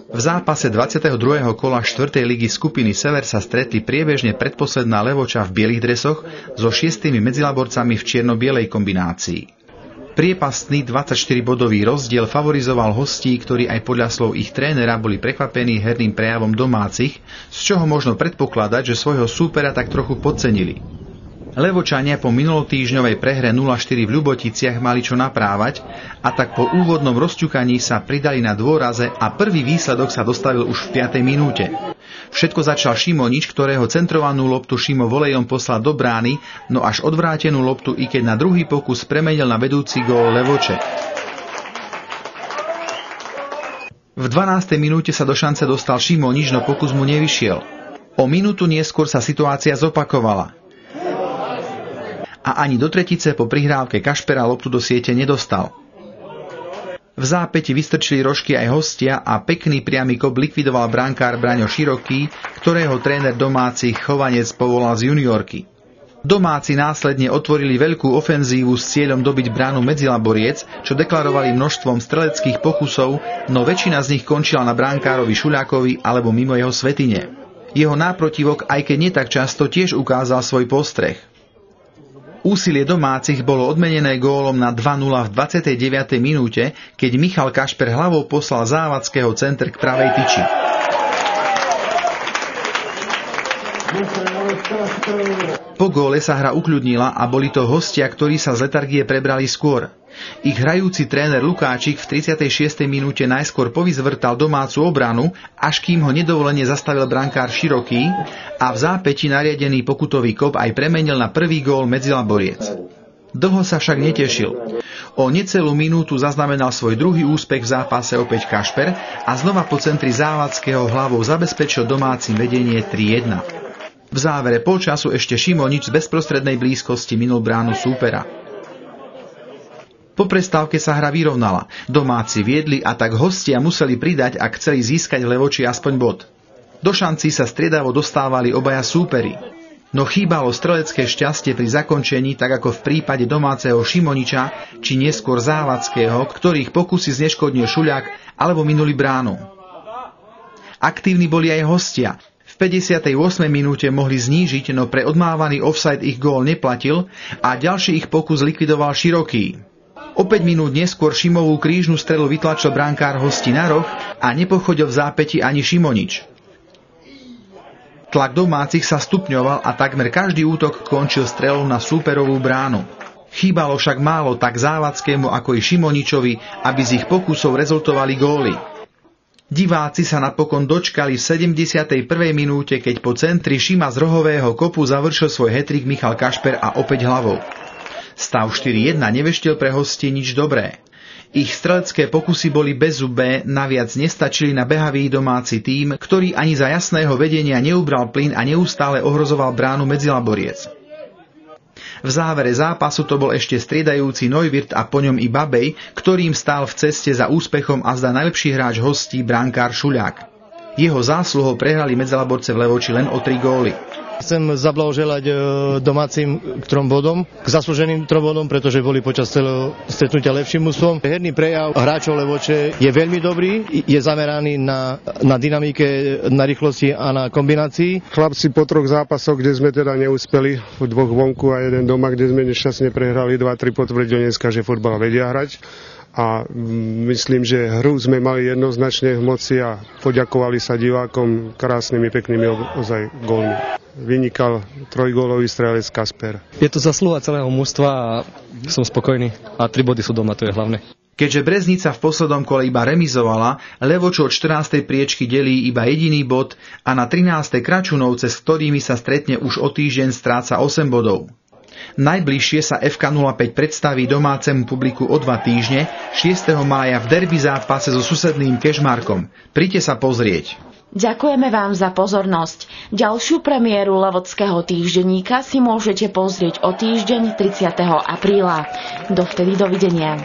V zápase 22. kola 4. ligy skupiny Sever sa stretli priebežne predposledná Levoča v bielých dresoch so 6 medzilaborcami v čierno-bielej kombinácii. Priepastný 24-bodový rozdiel favorizoval hostí, ktorí aj podľa slov ich trénera boli prekvapení herným prejavom domácich, z čoho možno predpokladať, že svojho súpera tak trochu podcenili. Levočania po minulotýždňovej prehre 0-4 v Ľuboticiach mali čo naprávať a tak po úvodnom rozťukaní sa pridali na dôraze a prvý výsledok sa dostavil už v 5. minúte. Všetko začal Šimonič, ktorého centrovanú loptu Šimo volejom poslal do brány, no až odvrátenú loptu, i keď na druhý pokus premenil na vedúci gól Levoče. V 12. minúte sa do šance dostal Šimonič, no pokus mu nevyšiel. O minútu neskôr sa situácia zopakovala. A ani do tretice po prihrávke Kašpera loptu do siete nedostal. V zápäti vystrčili rožky aj hostia a pekný priamy kop likvidoval brankár Braňo Široký, ktorého tréner domácich Chovanec povolal z juniorky. Domáci následne otvorili veľkú ofenzívu s cieľom dobiť bránu Medzilaboriec, čo deklarovali množstvom streleckých pokusov, no väčšina z nich končila na brankárovi Šuľákovi alebo mimo jeho svätyne. Jeho náprotivok, aj keď nie tak často, tiež ukázal svoj postreh. Úsilie domácich bolo odmenené gólom na 2-0 v 29. minúte, keď Michal Kašper hlavou poslal Závodského center k pravej tyči. Po góle sa hra ukľudnila a boli to hostia, ktorí sa z letargie prebrali skôr. Ich hrajúci tréner Lukáčik v 36. minúte najskôr povyzvrtal domácu obranu, až kým ho nedovolene zastavil brankár Široký a v zápäti nariadený pokutový kop aj premenil na prvý gól Medzilaboriec. Dlho sa však netešil. O necelú minútu zaznamenal svoj druhý úspech v zápase opäť Kašper a znova po centri Závodského hlavou zabezpečil domácim vedenie 3-1. V závere polčasu ešte Šimonič z bezprostrednej blízkosti minul bránu súpera. Po prestávke sa hra vyrovnala. Domáci viedli a tak hostia museli pridať, ak chceli získať v Levoči aspoň bod. Do šancí sa striedavo dostávali obaja súperi. No chýbalo strelecké šťastie pri zakončení, tak ako v prípade domáceho Šimoniča či neskôr Závodského, ktorých pokusy zneškodnil Šuľák alebo minuli bránu. Aktívni boli aj hostia. V 58. minúte mohli znížiť, no pre odmávaný offside ich gól neplatil a ďalší ich pokus likvidoval Široký. O 5 minút neskôr Šimovú krížnu strelu vytlačil brankár hostí na roh a nepochodil v zápäti ani Šimonič. Tlak domácich sa stupňoval a takmer každý útok končil strelou na súperovú bránu. Chýbalo však málo tak Závodskému ako i Šimoničovi, aby z ich pokusov rezultovali góly. Diváci sa napokon dočkali v 71. minúte, keď po centri Šima z rohového kopu završil svoj hetrik Michal Kašper a opäť hlavou. Stav 4-1 neveštil pre hostie nič dobré. Ich strelecké pokusy boli bezzubé, naviac nestačili na behavý domáci tím, ktorý ani za jasného vedenia neubral plyn a neustále ohrozoval bránu Medzilaboriec. V závere zápasu to bol ešte striedajúci Neuwirth a po ňom i Babej, ktorým stál v ceste za úspechom a zdá najlepší hráč hostí brankár Šuľák. Jeho zásluhou prehrali Medzilaborce v Levoči len o 3 góly. Chcem zablahoželať domácim k 3 bodom, k zaslúženým 3 bodom, pretože boli počas celého stretnutia lepším mužstvom. Herný prejav hráčov Levoče je veľmi dobrý, je zameraný na dynamike, na rýchlosti a na kombinácii. Chlapci po 3 zápasoch, kde sme teda neúspeli, v 2 vonku a 1 doma, kde sme nešťastne prehrali, 2-3 potvrdili dneska, že futbal vedia hrať. A myslím, že hru sme mali jednoznačne v moci a poďakovali sa divákom krásnymi, peknými ozaj gólmi. Vynikal 3-gólový strelec Kašper. Je to zaslúha celého mužstva a som spokojný. A 3 body sú doma, to je hlavné. Keďže Breznica v poslednom kole iba remizovala, Levoču od 14. priečky delí iba jediný bod a na 13. Kračunovce, s ktorými sa stretne už o týždeň, stráca 8 bodov. Najbližšie sa FK 05 predstaví domácemu publiku o 2 týždne, 6. mája v derby zápase so susedným Kežmarkom. Príďte sa pozrieť. Ďakujeme vám za pozornosť. Ďalšiu premiéru Levodského týždenníka si môžete pozrieť o týždeň 30. apríla. Dovtedy dovidenia.